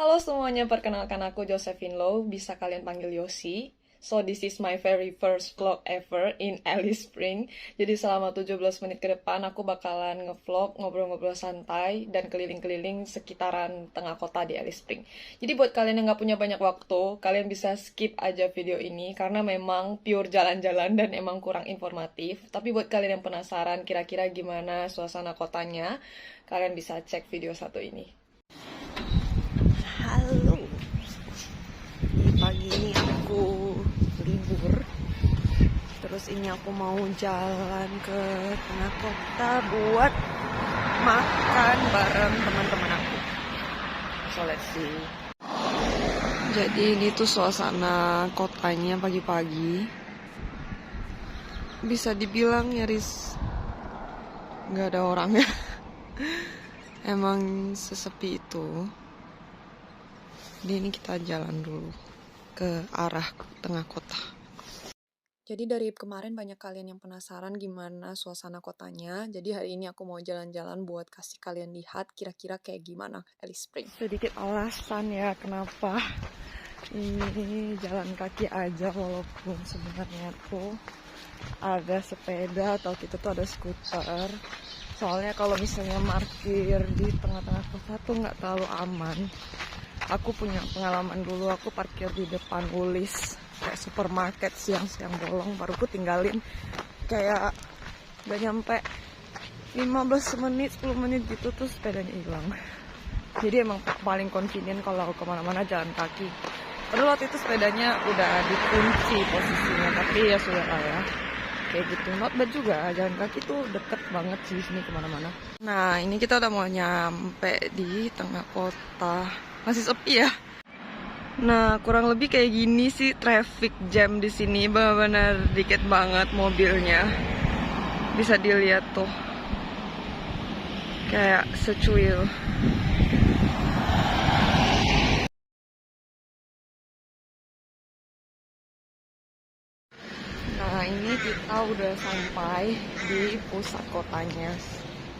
Halo semuanya, perkenalkan aku Josephine Low, bisa kalian panggil Yosi. So this is my very first vlog ever in Alice Spring. Jadi selama 17 menit ke depan aku bakalan ngevlog, ngobrol-ngobrol santai, dan keliling-keliling sekitaran tengah kota di Alice Spring. Jadi buat kalian yang gak punya banyak waktu, kalian bisa skip aja video ini, karena memang pure jalan-jalan dan emang kurang informatif. Tapi buat kalian yang penasaran kira-kira gimana suasana kotanya, kalian bisa cek video satu ini. Halo, di pagi ini aku libur. Terus ini aku mau jalan ke tengah kota buat makan bareng teman-teman aku. So let's see. Jadi ini tuh suasana kotanya pagi-pagi. Bisa dibilang nyaris nggak ada orangnya. Emang sesepi itu. Jadi ini kita jalan dulu ke arah tengah kota. Jadi dari kemarin banyak kalian yang penasaran gimana suasana kotanya. Jadi hari ini aku mau jalan-jalan buat kasih kalian lihat kira-kira kayak gimana Alice Spring. Sedikit alasan ya kenapa ini jalan kaki aja, walaupun sebenarnya tuh ada sepeda atau kita tuh ada skuter. Soalnya kalau misalnya parkir di tengah-tengah kota tuh nggak terlalu aman. Aku punya pengalaman dulu, aku parkir di depan Woolies, kayak supermarket siang-siang bolong, baru aku tinggalin kayak gak nyampe 15 menit, 10 menit gitu, terus sepedanya hilang. Jadi emang paling convenient kalau kemana-mana jalan kaki. Padahal waktu itu sepedanya udah dikunci posisinya, tapi ya sudah lah ya. Kayak gitu, not bad juga, jalan kaki tuh deket banget sih sini kemana-mana. Nah ini kita udah mau nyampe di tengah kota. Masih sepi ya. Nah, kurang lebih kayak gini sih traffic jam di sini, benar-benar dikit banget mobilnya. Bisa dilihat tuh. Kayak secuil. Nah, ini kita udah sampai di pusat kotanya.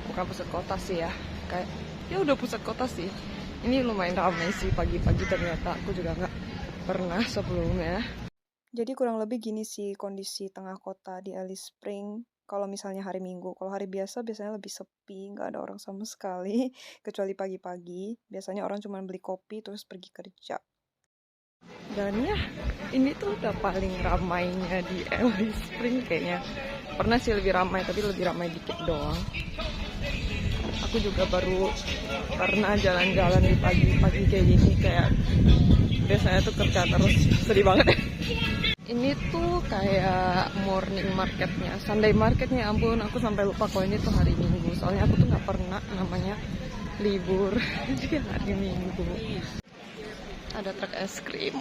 Bukan pusat kota sih ya. Kayak ya udah pusat kota sih. Ini lumayan ramai sih pagi-pagi, ternyata aku juga nggak pernah sebelumnya. Jadi kurang lebih gini sih kondisi tengah kota di Alice Spring. Kalau misalnya hari Minggu, kalau hari biasa biasanya lebih sepi, nggak ada orang sama sekali. Kecuali pagi-pagi, biasanya orang cuma beli kopi terus pergi kerja. Dan ya, ini tuh udah paling ramainya di Alice Spring kayaknya. Pernah sih lebih ramai, tapi lebih ramai dikit doang. Aku juga baru pernah jalan-jalan di pagi-pagi kayak gini, kayak biasanya tuh kerja terus, sedih banget. Ini tuh kayak morning marketnya, Sunday marketnya, ampun aku sampai lupa kalau ini tuh hari Minggu. Soalnya aku tuh nggak pernah namanya libur di hari Minggu. Ada truk es krim,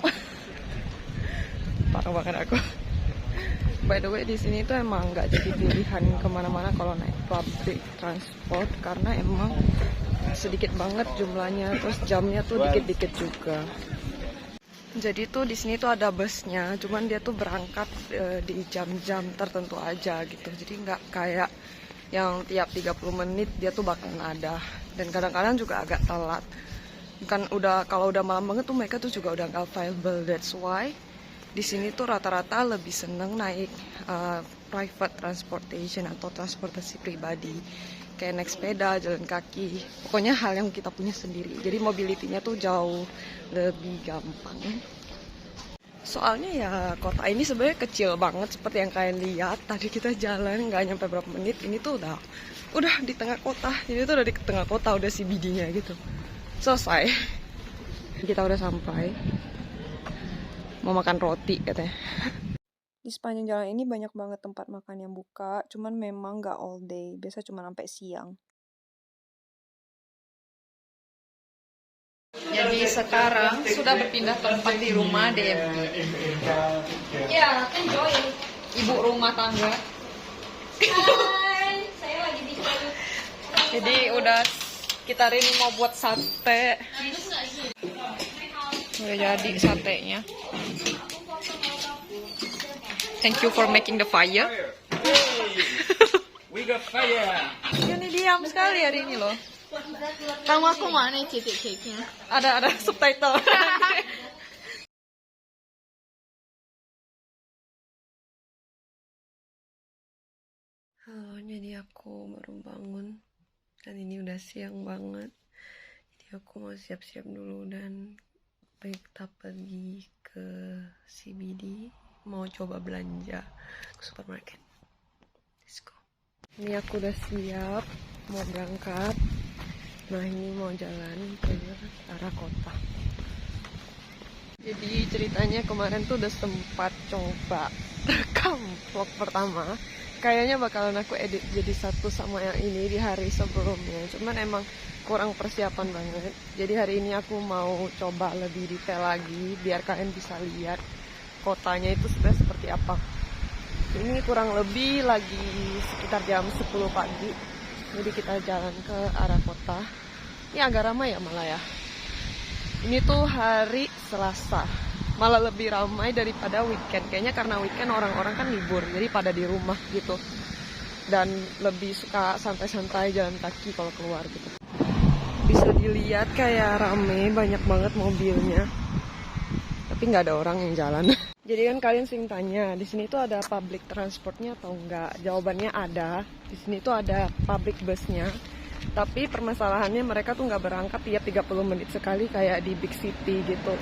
parah banget aku. By the way, di sini tuh emang nggak jadi pilihan kemana-mana kalau naik public transport, karena emang sedikit banget jumlahnya, terus jamnya tuh dikit-dikit juga. Jadi tuh di sini tuh ada busnya, cuman dia tuh berangkat di jam-jam tertentu aja gitu. Jadi nggak kayak yang tiap 30 menit dia tuh bakalan ada. Dan kadang-kadang juga agak telat. Kan kalau udah malam banget tuh mereka tuh juga udah nggak available. That's why di sini tuh rata-rata lebih seneng naik private transportation atau transportasi pribadi, kayak naik sepeda, jalan kaki, pokoknya hal yang kita punya sendiri. Jadi mobility-nya tuh jauh lebih gampang. Soalnya ya kota ini sebenarnya kecil banget seperti yang kalian lihat. Tadi kita jalan nggak nyampe berapa menit, ini tuh udah di tengah kota. Ini tuh udah di tengah kota, udah CBD-nya gitu. Selesai. Kita udah sampai. Mau makan roti katanya. Di sepanjang jalan ini banyak banget tempat makan yang buka, cuman memang nggak all day, biasa cuma sampai siang. Jadi sekarang sudah berpindah tempat di rumah DMI. Ya, enjoy. Ibu rumah tangga. Hai, saya lagi bikin. Jadi udah kita hari ini mau buat sate. Udah jadi satenya. Thank you for making the fire. We got fire. Ini diam sekali hari ini loh. Kamu aku mana titik cake-nya? Ada subtitle. Halo, jadi aku baru bangun dan ini udah siang banget. Jadi aku mau siap-siap dulu dan kita pergi ke CBD, mau coba belanja ke supermarket. Let's go. Ini aku udah siap mau berangkat. Nah, ini mau jalan ke arah kota. Jadi ceritanya kemarin tuh udah sempat coba rekam vlog pertama. Kayaknya bakalan aku edit jadi satu sama yang ini di hari sebelumnya. Cuman emang kurang persiapan banget. Jadi hari ini aku mau coba lebih detail lagi biar kalian bisa lihat kotanya itu sebenarnya seperti apa. Ini kurang lebih lagi sekitar jam 10 pagi. Jadi kita jalan ke arah kota. Ini agak ramai ya malah ya. Ini tuh hari Selasa, malah lebih ramai daripada weekend. Kayaknya karena weekend orang-orang kan libur, jadi pada di rumah gitu. Dan lebih suka santai-santai jalan kaki kalau keluar gitu. Bisa dilihat kayak rame, banyak banget mobilnya. Tapi nggak ada orang yang jalan. Jadi kan kalian sering tanya, di sini tuh ada public transportnya atau enggak? Jawabannya ada. Di sini tuh ada public busnya. Tapi permasalahannya mereka tuh nggak berangkat tiap 30 menit sekali kayak di big city gitu.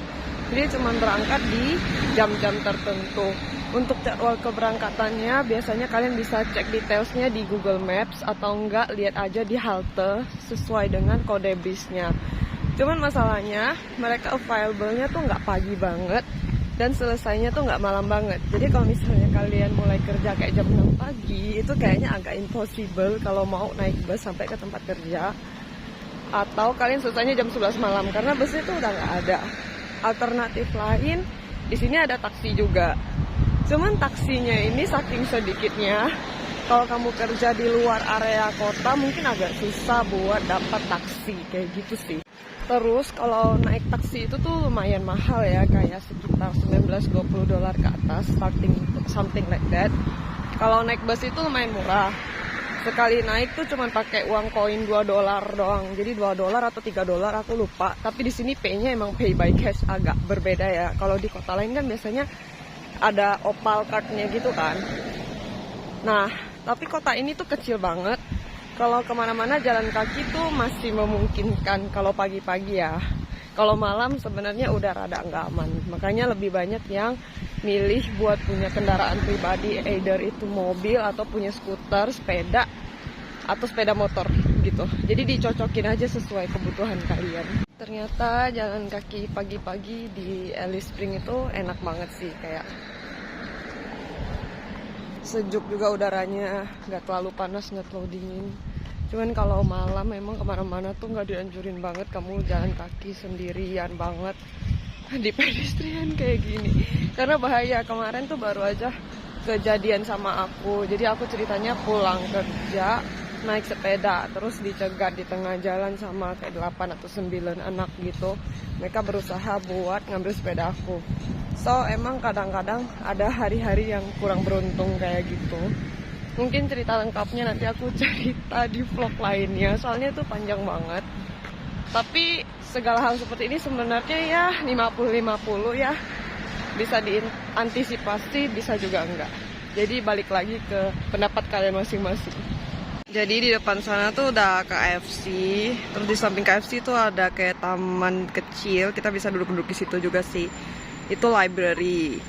Jadi cuma berangkat di jam-jam tertentu. Untuk jadwal keberangkatannya biasanya kalian bisa cek detailsnya di Google Maps atau enggak lihat aja di halte sesuai dengan kode bisnya. Cuman masalahnya mereka available-nya tuh nggak pagi banget dan selesainya tuh nggak malam banget. Jadi kalau misalnya kalian mulai kerja kayak jam 6 pagi, itu kayaknya agak impossible kalau mau naik bus sampai ke tempat kerja. Atau kalian selesainya jam 11 malam, karena busnya tuh udah nggak ada. Alternatif lain, di sini ada taksi juga. Cuman taksinya ini saking sedikitnya, kalau kamu kerja di luar area kota mungkin agak susah buat dapat taksi, kayak gitu sih. Terus kalau naik taksi itu tuh lumayan mahal ya, kayak sekitar $19-20 ke atas, starting something like that. Kalau naik bus itu lumayan murah. Sekali naik tuh cuma pakai uang koin $2 doang. Jadi $2 atau $3 aku lupa. Tapi di sini pay-nya emang pay by cash, agak berbeda ya. Kalau di kota lain kan biasanya ada opal card-nya gitu kan. Nah, tapi kota ini tuh kecil banget. Kalau kemana-mana jalan kaki tuh masih memungkinkan kalau pagi-pagi ya. Kalau malam sebenarnya udah rada nggak aman. Makanya lebih banyak yang milih buat punya kendaraan pribadi, either itu mobil atau punya skuter, sepeda, atau sepeda motor gitu. Jadi dicocokin aja sesuai kebutuhan kalian. Ternyata jalan kaki pagi-pagi di Alice Springs itu enak banget sih, kayak sejuk juga udaranya, nggak terlalu panas, nggak terlalu dingin. Cuman kalau malam memang kemana-mana tuh nggak dianjurin banget kamu jalan kaki sendirian banget di pedestrian kayak gini, karena bahaya. Kemarin tuh baru aja kejadian sama aku. Jadi aku ceritanya pulang kerja naik sepeda, terus dicegat di tengah jalan sama kayak 8 atau 9 anak gitu. Mereka berusaha buat ngambil sepeda aku. So emang kadang-kadang ada hari-hari yang kurang beruntung kayak gitu. Mungkin cerita lengkapnya nanti aku cerita di vlog lainnya, soalnya itu panjang banget. Tapi segala hal seperti ini sebenarnya ya 50-50 ya. Bisa diantisipasi, bisa juga enggak. Jadi balik lagi ke pendapat kalian masing-masing. Jadi di depan sana tuh udah KFC, terus di samping KFC tuh ada kayak taman kecil, kita bisa duduk-duduk di situ juga sih. Itu library.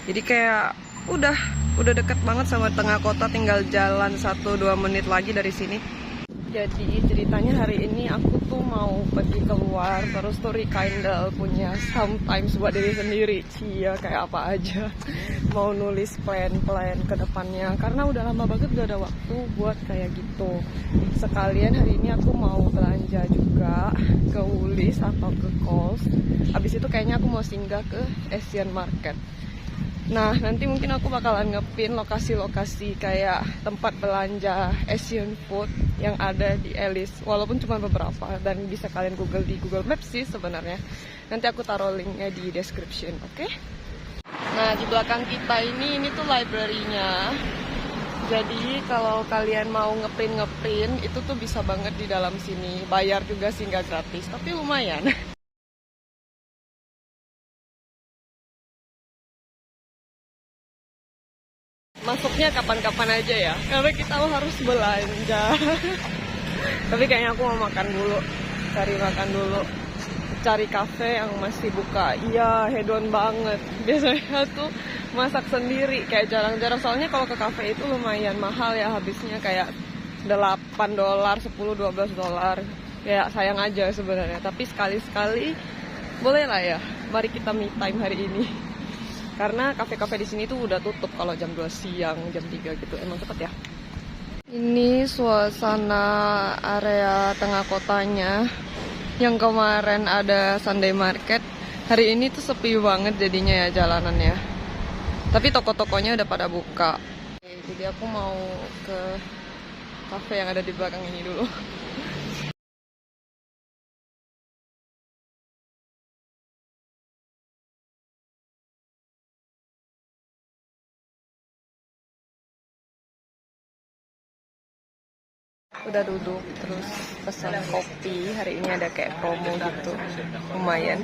Jadi kayak udah deket banget sama tengah kota, tinggal jalan 1-2 menit lagi dari sini. Jadi ceritanya hari ini aku tuh mau pergi keluar, terus tuh rekindle punya sometimes buat diri sendiri. Cia kayak apa aja. Mau nulis plan-plan ke depannya, karena udah lama banget gak ada waktu buat kayak gitu. Sekalian hari ini aku mau belanja juga ke Woolies atau ke Coles. Abis itu kayaknya aku mau singgah ke Asian Market. Nah, nanti mungkin aku bakalan ngepin lokasi-lokasi kayak tempat belanja Asian food yang ada di Alice, walaupun cuma beberapa, dan bisa kalian Google di Google Maps sih sebenarnya. Nanti aku taruh linknya di description, oke? Nah, di belakang kita ini tuh library-nya. Jadi kalau kalian mau ngeprint itu tuh bisa banget di dalam sini. Bayar juga sih, nggak gratis, tapi lumayan. Masuknya kapan-kapan aja ya, karena kita harus belanja. Tapi kayaknya aku mau makan dulu, cari makan dulu, cari kafe yang masih buka. Iya, hedon banget. Biasanya tuh masak sendiri, kayak jarang-jarang. Soalnya kalau ke kafe itu lumayan mahal ya, habisnya kayak $8, $10-12. Kayak sayang aja sebenarnya. Tapi sekali-sekali boleh lah ya. Mari kita me time hari ini. Karena kafe-kafe di sini tuh udah tutup kalau jam 2 siang, jam 3 gitu. Emang cepet ya. Ini suasana area tengah kotanya. Yang kemarin ada Sunday Market, hari ini tuh sepi banget jadinya ya jalanannya. Tapi toko-tokonya udah pada buka. Jadi aku mau ke kafe yang ada di belakang ini dulu. Udah duduk terus pesan kopi. Hari ini ada kayak promo gitu, lumayan.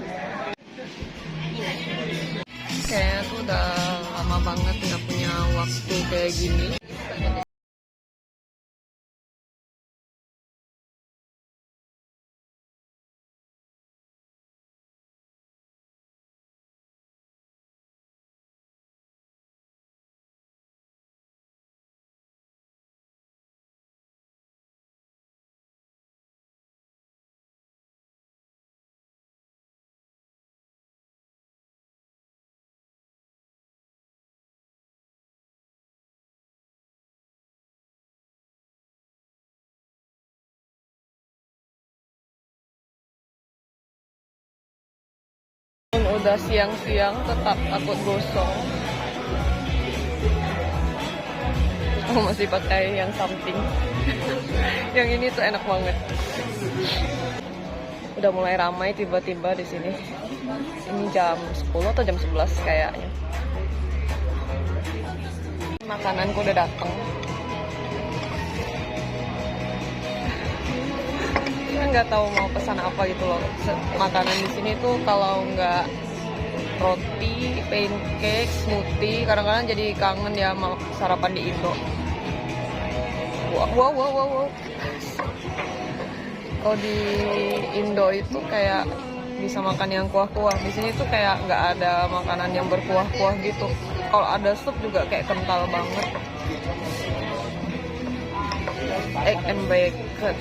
Kayaknya tuh udah lama banget nggak punya waktu kayak gini. Udah siang-siang tetap takut gosong. Aku masih pakai yang samping. Yang ini tuh enak banget. Udah mulai ramai tiba-tiba di sini. Ini jam 10 atau jam 11 kayaknya. Makananku udah datang. Nggak tahu mau pesan apa gitu loh. Makanan di sini tuh kalau nggak roti, pancake, smoothie, kadang-kadang jadi kangen ya sama sarapan di Indo. Wow. Kalau di Indo itu kayak bisa makan yang kuah-kuah. Di sini tuh kayak nggak ada makanan yang berkuah-kuah gitu. Kalau ada sup juga kayak kental banget. Egg and bacon.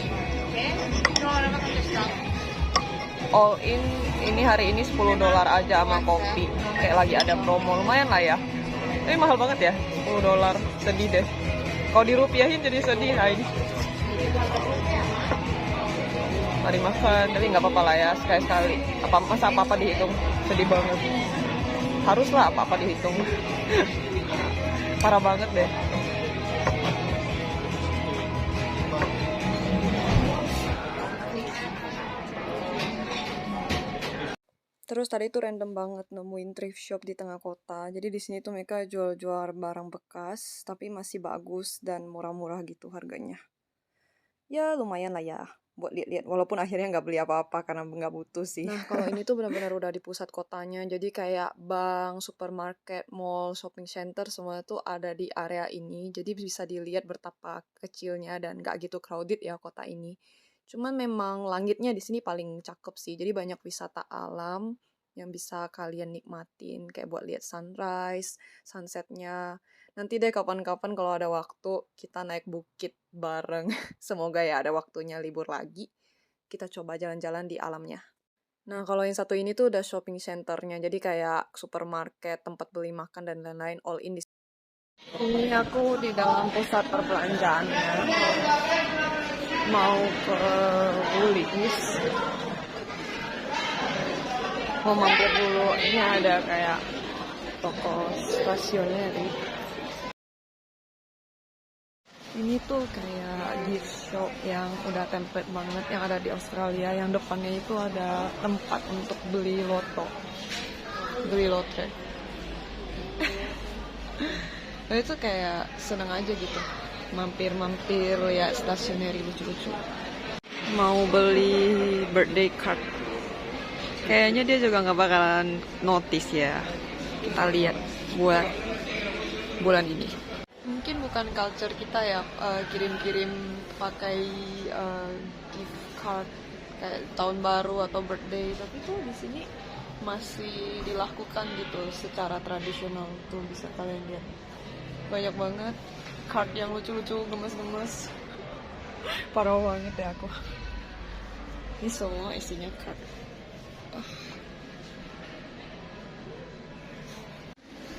All in ini hari ini $10 aja sama kopi. Kayak lagi ada promo, lumayan lah ya. Tapi mahal banget ya, $10. Sedih deh. Kalau dirupiahin jadi sedih. Nah ini. Mari makan, tapi nggak apa-apa lah ya, sekali-sekali. Masa apa-apa dihitung? Sedih banget. Haruslah apa-apa dihitung. Parah banget deh. Terus tadi tuh random banget nemuin thrift shop di tengah kota. Jadi di sini tuh mereka jual-jual barang bekas, tapi masih bagus dan murah-murah gitu harganya. Ya lumayan lah ya buat lihat-lihat. Walaupun akhirnya nggak beli apa-apa karena nggak butuh sih. Nah kalau ini tuh benar-benar udah di pusat kotanya. Jadi kayak bank, supermarket, mall, shopping center semua tuh ada di area ini. Jadi bisa dilihat betapa kecilnya dan nggak gitu crowded ya kota ini. Cuman memang langitnya di sini paling cakep sih. Jadi banyak wisata alam yang bisa kalian nikmatin. Kayak buat lihat sunrise, sunsetnya. Nanti deh kapan-kapan kalau ada waktu kita naik bukit bareng. Semoga ya ada waktunya libur lagi. Kita coba jalan-jalan di alamnya. Nah kalau yang satu ini tuh udah shopping centernya. Jadi kayak supermarket, tempat beli makan dan lain-lain all in di. Ini aku di dalam pusat perbelanjaannya. Mau ke Woolies, mau mampir dulu. Ini ada kayak toko stationery. Ini tuh kayak gift shop yang udah template banget yang ada di Australia. Yang depannya itu ada tempat untuk beli lotre. Tapi itu kayak seneng aja gitu, mampir-mampir lihat stationery lucu-lucu. Mau beli birthday card, kayaknya dia juga nggak bakalan notice ya. Kita lihat buat bulan ini. Mungkin bukan culture kita ya kirim-kirim pakai gift card kayak tahun baru atau birthday, tapi tuh di sini masih dilakukan gitu secara tradisional. Tuh bisa kalian lihat, banyak banget card yang lucu-lucu, gemes-gemes. Parah banget ya aku. Ini semua isinya card.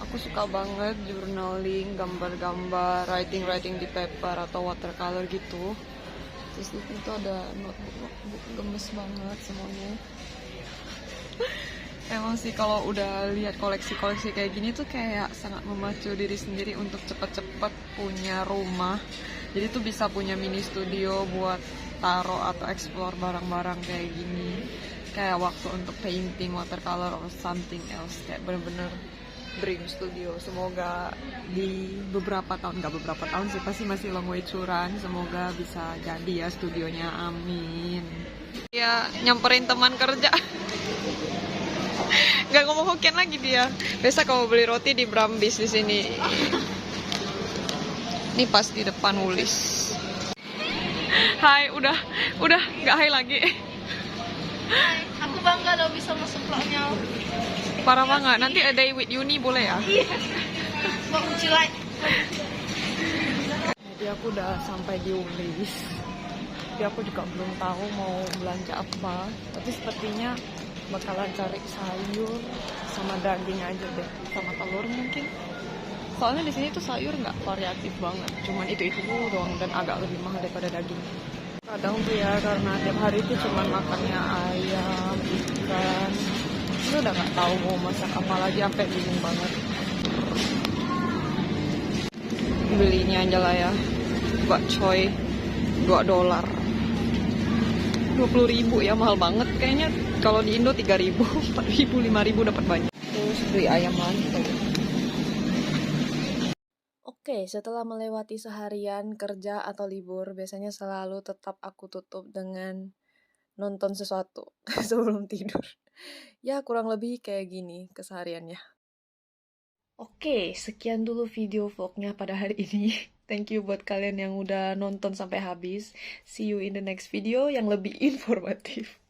Aku suka banget journaling, gambar-gambar, writing di paper atau watercolor gitu. Terus di situ ada notebook gemes banget semuanya. Emang sih kalau udah lihat koleksi-koleksi kayak gini tuh kayak sangat memacu diri sendiri untuk cepet-cepet punya rumah. Jadi tuh bisa punya mini studio buat taruh atau explore barang-barang kayak gini. Kayak waktu untuk painting, watercolor, or something else. Kayak bener-bener dream studio. Semoga di beberapa tahun, nggak beberapa tahun sih, pasti masih long way curan. Semoga bisa jadi ya studionya, amin. Ya nyamperin teman kerja. Nggak ngomong Hokkien lagi dia. Biasa kamu beli roti di Brambis di sini. Ini pas di depan Woolies. Hai, udah nggak hai lagi. Aku bangga lo bisa masuk vlognya. Parah banget. Nanti a day with Uni boleh ya? Iya. What would you like? Jadi aku udah sampai di Woolies. Tapi aku juga belum tahu mau belanja apa. Tapi sepertinya bakalan cari sayur sama daging aja deh, sama telur mungkin. Soalnya di sini tuh sayur nggak variatif banget, cuman itu doang dan agak lebih mahal daripada daging. Kadang tuh ya karena tiap hari tuh cuman makannya ayam, ikan, itu udah nggak tahu mau masak apa lagi, sampai bingung banget. Beli ini aja lah ya, bak choy $2, 20.000 ya, mahal banget kayaknya. Kalau di Indo 3.000, 4.000, 5.000 dapat banyak. Terus beli ayam lagi. Oke, setelah melewati seharian kerja atau libur, biasanya selalu tetap aku tutup dengan nonton sesuatu sebelum tidur. Ya, kurang lebih kayak gini kesehariannya. Oke, sekian dulu video vlognya pada hari ini. Thank you buat kalian yang udah nonton sampai habis. See you in the next video yang lebih informatif.